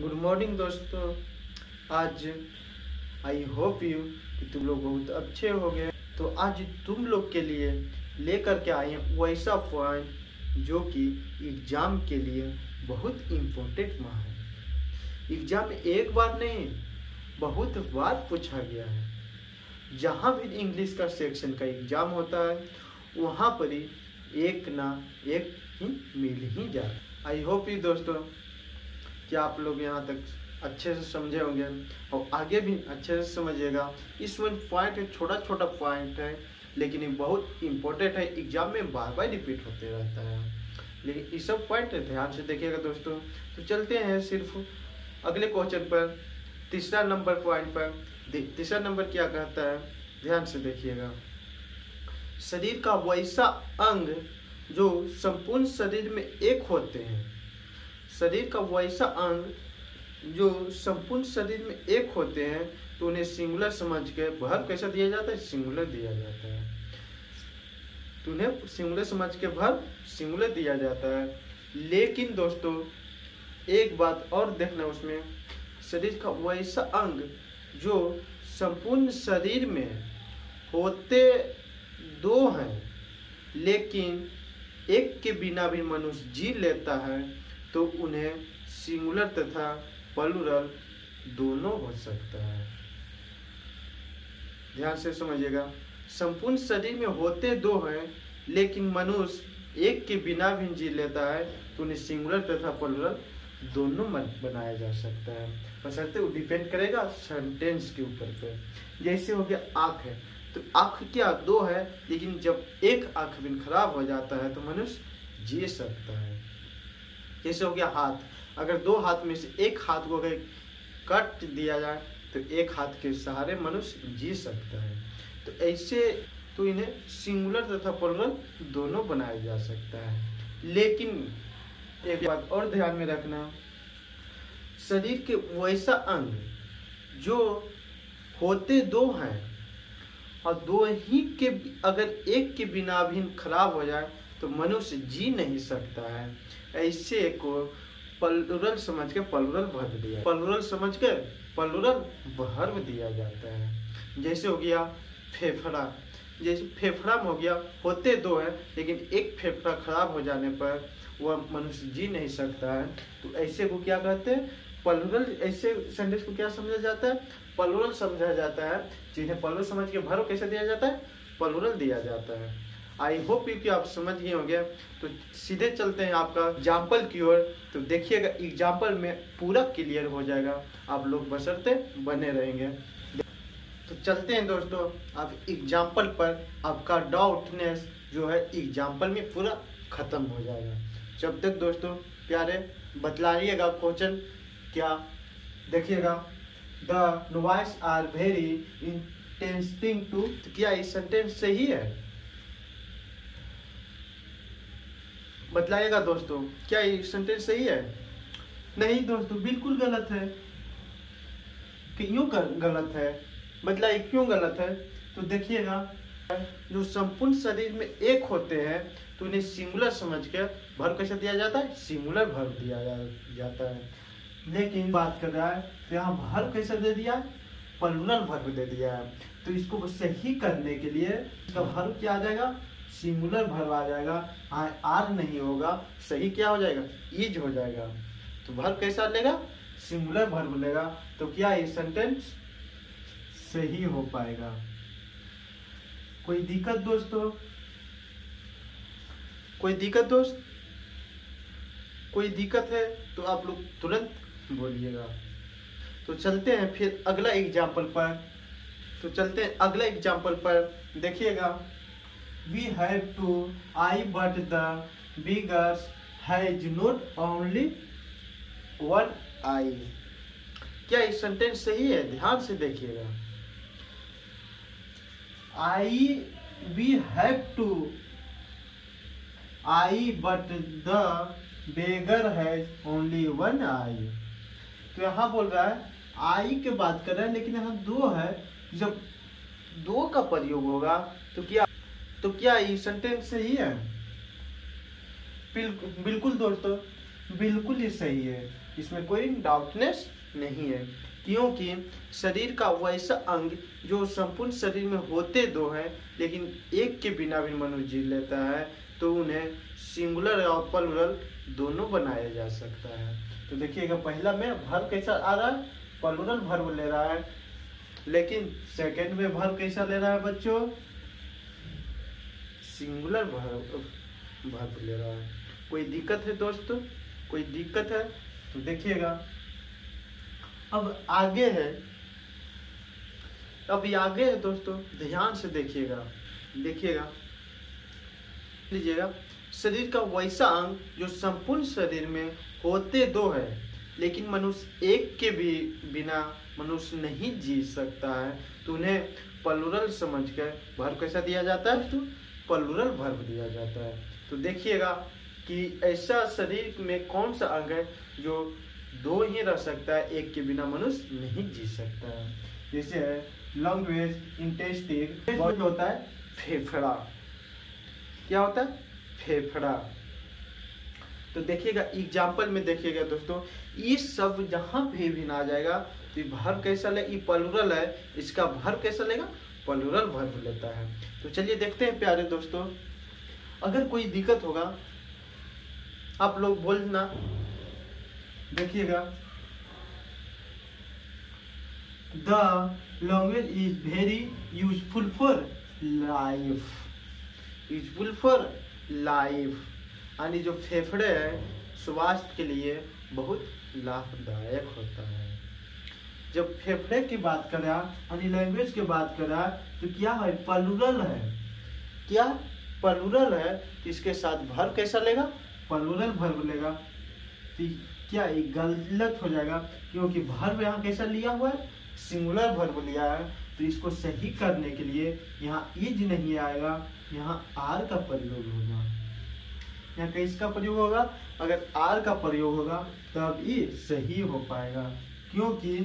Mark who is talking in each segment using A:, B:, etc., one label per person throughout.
A: Good morning दोस्तों। आज I hope you कि तुम लोग बहुत अच्छे हो गए। तो आज तुम लोग के लिए लेकर के आए हैं वैसा पॉइंट जो कि एग्जाम के लिए बहुत इम्पोर्टेंट है। एग्जाम में एक बार नहीं बहुत बार पूछा गया है। जहाँ भी इंग्लिश का सेक्शन का एग्जाम होता है वहाँ पर ही एक ना एक ही मिल ही जाता है। आई होप यू दोस्तों कि आप लोग यहाँ तक अच्छे से समझे होंगे और आगे भी अच्छे से समझिएगा। इस वन पॉइंट छोटा छोटा पॉइंट है लेकिन ये बहुत इम्पोर्टेंट है, एग्जाम में बार बार रिपीट होते रहता है, लेकिन ये सब पॉइंट ध्यान से देखिएगा दोस्तों। तो चलते हैं सिर्फ अगले क्वेश्चन पर, तीसरा नंबर पॉइंट पर। तीसरा नंबर क्या कहता है, ध्यान से देखिएगा। शरीर का वैसा अंग जो संपूर्ण शरीर में एक होते हैं। शरीर का वैसा अंग जो संपूर्ण शरीर में एक होते हैं तो उन्हें सिंगुलर समझ के वर्ब कैसा दिया जाता है, सिंगुलर दिया जाता है। तो उन्हें सिंगुलर समझ के वर्ब सिंगुलर दिया जाता है। लेकिन दोस्तों एक बात और देखना, उसमें शरीर का वैसा अंग जो संपूर्ण शरीर में होते दो हैं लेकिन एक के बिना भी मनुष्य जी लेता है तो उन्हें सिंगुलर तथा प्लूरल दोनों हो सकता है। ध्यान से समझिएगा। संपूर्ण शरीर में होते दो हैं लेकिन मनुष्य एक के बिना भी जी लेता है तो उन्हें सिंगुलर तथा प्लूरल दोनों बनाया जा सकता है। बशर्ते वो डिपेंड करेगा सेंटेंस के ऊपर पे। जैसे हो गया आँख है, तो आँख क्या दो है लेकिन जब एक आँख भी खराब हो जाता है तो मनुष्य जी सकता है। जैसे हो गया हाथ, अगर दो हाथ में से एक हाथ को अगर कट दिया जाए तो एक हाथ के सहारे मनुष्य जी सकता है। तो ऐसे तो इन्हें सिंगुलर तथा प्लूरल दोनों बनाया जा सकता है। लेकिन एक बात और ध्यान में रखना, शरीर के वैसा अंग जो होते दो हैं और दो ही के अगर एक के बिना भी खराब हो जाए तो मनुष्य जी नहीं सकता है। ऐसे को प्लूरल समझ के प्लूरल वर्ब दिया, प्लूरल समझ के प्लूरल वर्ब दिया जाता है। जैसे हो गया फेफड़ा, जैसे फेफड़ा में हो गया होते दो है लेकिन एक फेफड़ा खराब हो जाने पर वह मनुष्य जी नहीं सकता है तो ऐसे को क्या कहते हैं, प्लूरल। ऐसे सेंटेंस को क्या समझा जाता है, प्लूरल समझा जाता है। जिन्हें प्लूरल समझ के वर्ब कैसे दिया जाता है, प्लूरल दिया जाता है। आई होप यू कि आप समझ गए होंगे। तो सीधे चलते हैं आपका एग्जाम्पल की ओर। तो देखिएगा एग्जाम्पल में पूरा क्लियर हो जाएगा, आप लोग बशर्ते बने रहेंगे। तो चलते हैं दोस्तों आप एग्जाम्पल पर, आपका डाउटनेस जो है एग्जाम्पल में पूरा खत्म हो जाएगा। जब तक दोस्तों प्यारे बतलाइएगा क्वेश्चन क्या, देखिएगा। The noise are very intensing to, क्या इस सेंटेंस सही है, बतलाइएगा दोस्तों। क्या ये सेंटेंस सही है? नहीं दोस्तों, बिल्कुल गलत है। क्यों गलत है, बतलाइए क्यों गलत है। तो देखिएगा, जो संपूर्ण शरीर में एक होते हैं तो उन्हें सिंगुलर समझ के वर्ब कैसे दिया जाता है, सिंगुलर वर्ब दिया जाता है। लेकिन बात कर रहा है तो यहाँ वर्ब कैसे दे दिया है, प्लूरल वर्ब दे दिया है। तो इसको सही करने के लिए इसका वर्ब क्या आ जाएगा, सिंगुलर वर्ब आ जाएगा। आर नहीं होगा, सही क्या हो जाएगा, इज हो जाएगा। तो वर्ब कैसा लेगा, सिंगुलर वर्ब लेगा। तो क्या ये सेंटेंस सही हो पाएगा। कोई दिक्कत दोस्तों, कोई दिक्कत दोस्त, कोई दिक्कत है तो आप लोग तुरंत बोलिएगा। तो चलते हैं फिर अगला एग्जाम्पल पर। तो चलते हैं अगला एग्जाम्पल पर, देखिएगा। We have two eye but the beggars has not only one eye। क्या ये सेंटेंस सही है, ध्यान से देखिएगा। We have two eye but the beggar has only one eye। तो यहाँ बोल रहा है आई के बात कर रहा है लेकिन यहाँ दो है। जब दो का प्रयोग होगा तो क्या ये सेंटेंस सही है? बिल्कुल दोस्तों, बिल्कुल ही सही है। इसमें कोई डाउटनेस नहीं है, क्योंकि शरीर का वैसा अंग जो संपूर्ण शरीर में होते दो हैं लेकिन एक के बिना भी मनुष्य जी लेता है, तो उन्हें सिंगुलर और प्लूरल दोनों बनाया जा सकता है। तो देखिएगा पहला में वर्ब कैसा आ रहा है, प्लूरल वर्ब ले रहा है, लेकिन सेकंड में वर्ब कैसा ले रहा है बच्चों, सिंगुलर वर्ब ले रहा है। कोई दिक्कत है दोस्तों, कोई दिक्कत है? तो देखिएगा अब आगे है, अब ये आगे है दोस्तों, ध्यान से देखिएगा, लीजिएगा। शरीर का वैसा अंग जो संपूर्ण शरीर में होते दो है लेकिन मनुष्य एक के भी बिना मनुष्य नहीं जी सकता है, तो उन्हें प्लूरल समझकर वर्ब कैसा दिया जाता है, तो प्लूरल वर्ब दिया जाता है। तो देखिएगा कि ऐसा शरीर में कौन सा अंग है जो दो ही रह सकता है, एक के बिना मनुष्य नहीं जी सकता है। जैसे है लैंग्वेज, इंटेस्टाइन, होता है फेफड़ा। क्या होता है? फेफड़ा। तो देखिएगा एग्जाम्पल में देखिएगा दोस्तों, ये सब जहाँ भी ना जाएगा तो वर्ब कैसा ले, ये प्लूरल है, इसका वर्ब कैसा लेगा, प्लूरल वर्ब लेता है। तो चलिए देखते हैं प्यारे दोस्तों, अगर कोई दिक्कत होगा आप लोग बोलना। देखिएगा the language is very useful for life, useful for life, यानी जो फेफड़े हैं स्वास्थ्य के लिए बहुत लाभदायक होता है। जब फेफड़े की बात करें यानी लैंग्वेज की बात करें तो क्या है, प्लूरल है। क्या प्लूरल है, तो इसके साथ वर्ब कैसा लेगा, प्लूरल वर्ब लेगा। तो क्या ये गलत हो जाएगा, क्योंकि वर्ब यहाँ कैसा लिया हुआ है, सिंगुलर वर्ब लिया है। तो इसको सही करने के लिए यहाँ इज नहीं आएगा, यहाँ आर का प्रयोग होगा। यहाँ किसका प्रयोग होगा, अगर आर का प्रयोग होगा तब ये सही हो पाएगा, क्योंकि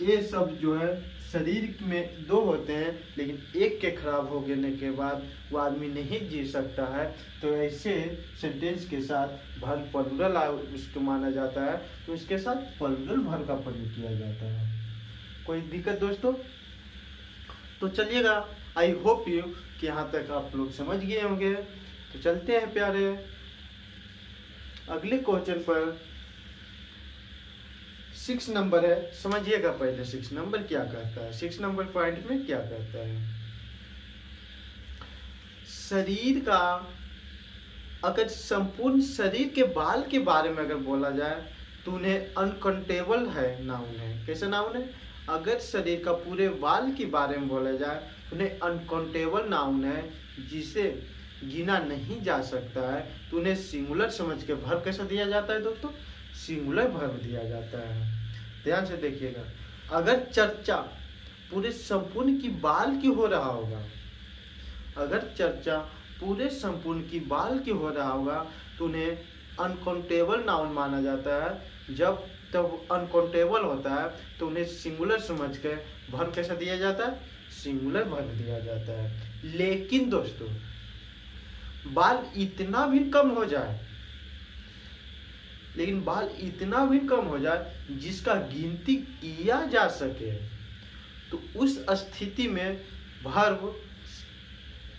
A: ये सब जो है शरीर में दो होते हैं लेकिन एक के खराब हो गने के बाद वो आदमी नहीं जी सकता है। तो ऐसे सेंटेंस के साथ वर्ब प्लूरल उसको माना जाता है, तो इसके साथ प्लूरल वर्ब का प्रयोग किया जाता है। कोई दिक्कत दोस्तों? तो चलिएगा, आई होप यू कि यहाँ तक आप लोग समझ गए होंगे। तो चलते हैं प्यारे अगले क्वेश्चन पर। 6 नंबर है, समझिएगा पहले 6 नंबर क्या कहता है। 6 नंबर पॉइंट में क्या कहता है, शरीर का अगर संपूर्ण शरीर के बाल के बारे में अगर बोला जाए तो उन्हें अनकाउंटेबल है नाउन है। कैसा नाउन है? अगर शरीर का पूरे बाल के बारे में बोला जाए तो उन्हें अनकाउंटेबल नाउन है, जिसे गिना नहीं जा सकता है। तो उन्हें सिंगुलर समझ के वर्ब कैसा दिया जाता है दोस्तों, सिंगुलर वर्ब दिया जाता है। ध्यान से देखिएगा, अगर चर्चा पूरे संपूर्ण की बाल की हो रहा होगा, अगर चर्चा पूरे संपूर्ण की बाल की हो रहा होगा तो उन्हें अनकाउंटेबल नाउन माना जाता है। जब तब अनकाउंटेबल होता है तो उन्हें सिंगुलर समझ के वर्ब कैसा दिया जाता है, सिंगुलर वर्ब दिया जाता है। लेकिन दोस्तों बाल इतना भी कम हो जाए, लेकिन बाल इतना भी कम हो जाए जिसका गिनती किया जा सके, तो उस स्थिति में वर्ब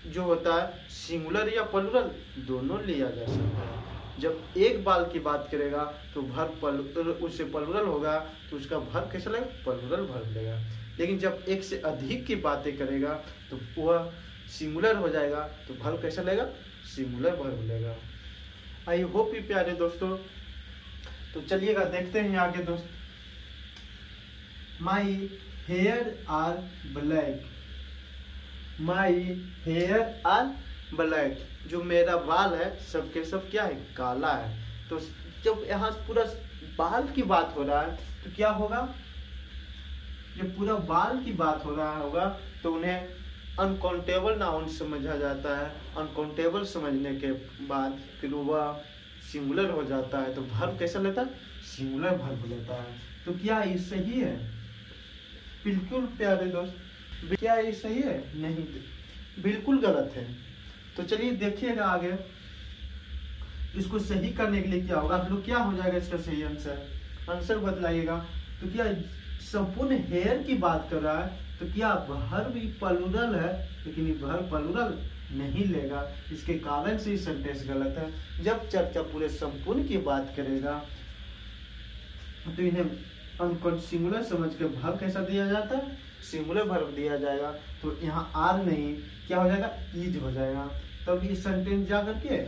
A: जो होता है सिंगुलर या प्लूरल दोनों लिया जा सकता है। जब एक बाल की बात करेगा तो वर्ब उससे प्लूरल होगा, तो उसका वर्ब कैसा लगेगा, प्लूरल वर्ब लेगा। लेकिन जब एक से अधिक की बातें करेगा तो वह सिंगुलर हो जाएगा, तो वर्ब कैसा लेगा, सिंगुलर वर्ब लेगा। आई होप यू प्यारे दोस्तों। तो चलिएगा देखते हैं आगे दोस्त। My hair are black, my hair are black, जो मेरा बाल है सबके सब क्या है, काला है। तो जब यहाँ पूरा बाल की बात हो रहा है तो क्या होगा, जब पूरा बाल की बात हो रहा होगा तो उन्हें अनकाउंटेबल नाउन समझा जाता है। अनकाउंटेबल समझने के बाद फिर वह सिंगुलर हो जाता है, तो वर्ब कैसा लेता है, सिंगुलर वर्ब लेता है। तो क्या ये सही है? बिल्कुल प्यारे दोस्त, क्या ये सही है? नहीं, बिल्कुल गलत है। तो चलिए देखिएगा आगे, इसको सही करने के लिए क्या होगा, आप लोग क्या हो जाएगा इसका सही आंसर। आंसर बतलाइएगा। तो क्या संपूर्ण हेयर की बात कर रहा है, तो क्या भर भी प्लूरल है, लेकिन ये भर प्लूरल नहीं लेगा, इसके कारण से ये सेंटेंस गलत है। जब चर्चा पूरे संपूर्ण की बात करेगा तो इन्हें अनकॉन्ड सिंगुलर समझ के भर्ब कैसा दिया जाता है, सिंगुलर भर्ब दिया जाएगा। तो यहाँ आर नहीं, क्या हो जाएगा, इज हो जाएगा, तब ये सेंटेंस जा करके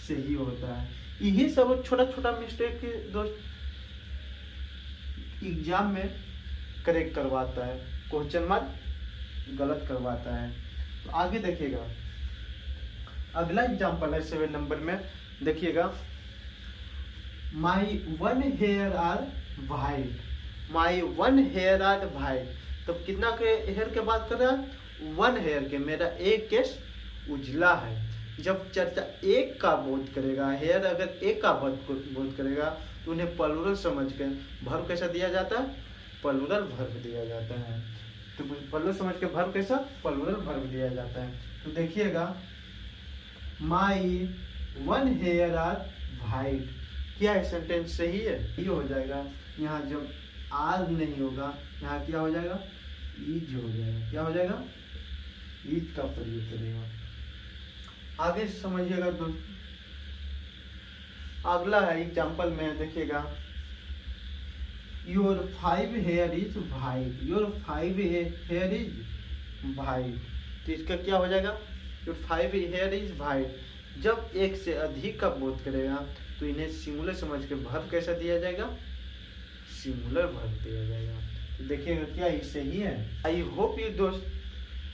A: सही होता है। यही सब छोटा छोटा मिस्टेक के दोस्त एग्जाम में करेक्ट करवाता है, क्वेश्चन मार्क गलत करवाता है। तो आगे देखिएगा, अगला एग्जाम्पल है 7 नंबर में, देखिएगा my one hair are white, my one hair are white. तो कितना के हेयर के बात कर रहा है, वन हेयर के, मेरा एक केस उजला है। जब चर्चा एक का बोध करेगा, हेयर अगर एक का बोध करेगा तो उन्हें प्लूरल समझ के भर्ब कैसा दिया जाता है, प्लूरल भर्ब दिया जाता है। तो प्लूरल समझ के भर्ब कैसा, प्लूरल भर्ब दिया जाता है। तो देखिएगा my one hair are white, क्या है सेंटेंस सही है, ये हो जाएगा। यहाँ जब आर नहीं होगा, यहाँ क्या हो जाएगा, ईज हो जाएगा, क्या हो जाएगा, ईज का प्रयोग करेगा। आगे समझिएगा दोस्त, अगला है एग्जाम्पल में देखिएगा, your 5 here is white, your 5 here is white. तो इसका क्या हो जाएगा, योर 5 हेयर इज वाइट। जब एक से अधिक का बोध करेगा तो इन्हें सिंगुलर समझ के भर्ब कैसा दिया जाएगा, सिंगुलर भर्ब दिया जाएगा। तो देखिएगा क्या ये सही है। आई होप यू दोस्त,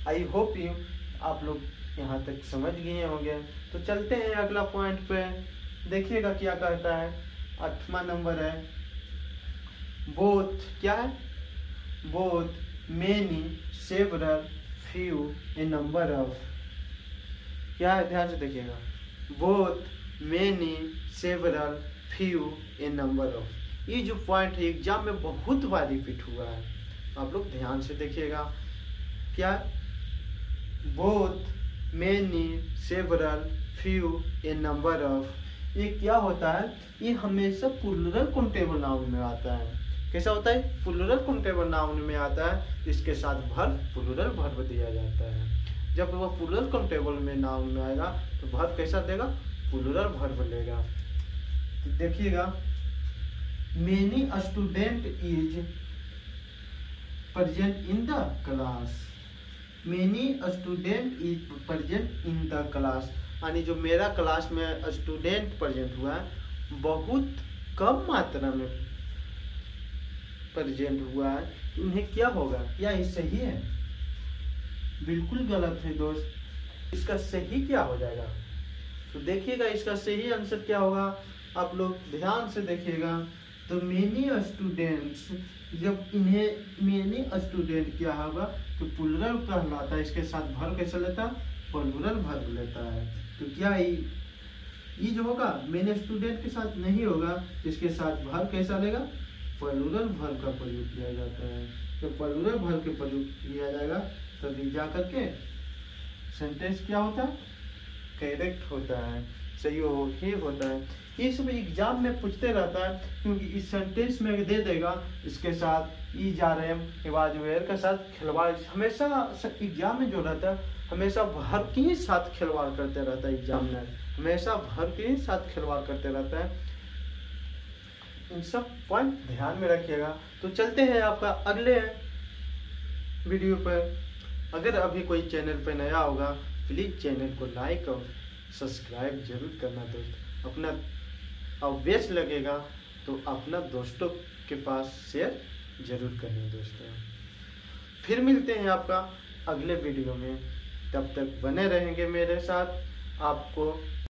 A: आई होप यू आप लोग यहाँ तक समझ गए होंगे। तो चलते हैं अगला पॉइंट पे, देखिएगा क्या कहता है। 8वां नंबर है, बोथ, क्या है, both many several few A number of, क्या है, ध्यान से देखिएगा, both many several few A number of. ये जो पॉइंट है एग्जाम में बहुत बार रिपीट हुआ है, आप लोग ध्यान से देखिएगा। क्या, both many several few A number of, ये क्या होता है, ये हमेशा प्लूरल काउंटेबल नाउन में आता है। कैसा होता है, प्लूरल काउंटेबल नाउन में आता है, इसके साथ भर्ब प्लूरल भर्ब दिया जाता है। जब वह प्लूरल काउंटेबल में नाउन में आएगा तो भर्ब कैसा देगा, प्लूरल भर्ब लेगा। तो देखिएगा, many student is present in the class, many student is present in the class, यानी जो मेरा क्लास में स्टूडेंट प्रेजेंट हुआ है बहुत कम मात्रा में प्रेजेंट हुआ है, तो उन्हें क्या होगा, क्या ये सही है, बिल्कुल गलत है दोस्त। इसका सही क्या हो जाएगा, तो देखिएगा इसका सही आंसर क्या होगा, आप लोग ध्यान से देखिएगा। तो मेनी स्टूडेंट्स, जब इन्हें मेनी स्टूडेंट क्या होगा तो प्लूरल कहलाता है, इसके साथ भर्ब कैसा लेता है, प्लूरल भर्ब लेता है। तो क्या ये जो होगा मेनी स्टूडेंट के साथ नहीं होगा, इसके साथ भर्ब कैसा लेगा, प्लूरल भर्ब का प्रयोग किया जाता है। तो प्लूरल भर्ब के प्रयोग किया जाएगा तभी जा करके सेंटेंस क्या होता है, करेक्ट होता है, सही ही होता है। ये सब एग्जाम में पूछते रहता है, क्योंकि इस सेंटेंस में दे देगा इसके साथ ई जा रहे के बाद वेयर के साथ खिलवाड़, हमेशा एग्जाम में जो रहता है हमेशा भर्ब के ही साथ खिलवाड़ करते रहता है, एग्जामिनर हमेशा भर्ब के ही साथ खिलवाड़ करते रहता है। इन सब पॉइंट ध्यान में रखिएगा। तो चलते हैं आपका अगले वीडियो पर। अगर अभी कोई चैनल पर नया होगा प्लीज़ चैनल को लाइक और सब्सक्राइब जरूर करना दोस्त। अपना बेस्ट लगेगा तो अपना दोस्तों के पास शेयर जरूर करना दोस्तों। फिर मिलते हैं आपका अगले वीडियो में, तब तक बने रहेंगे मेरे साथ। आपको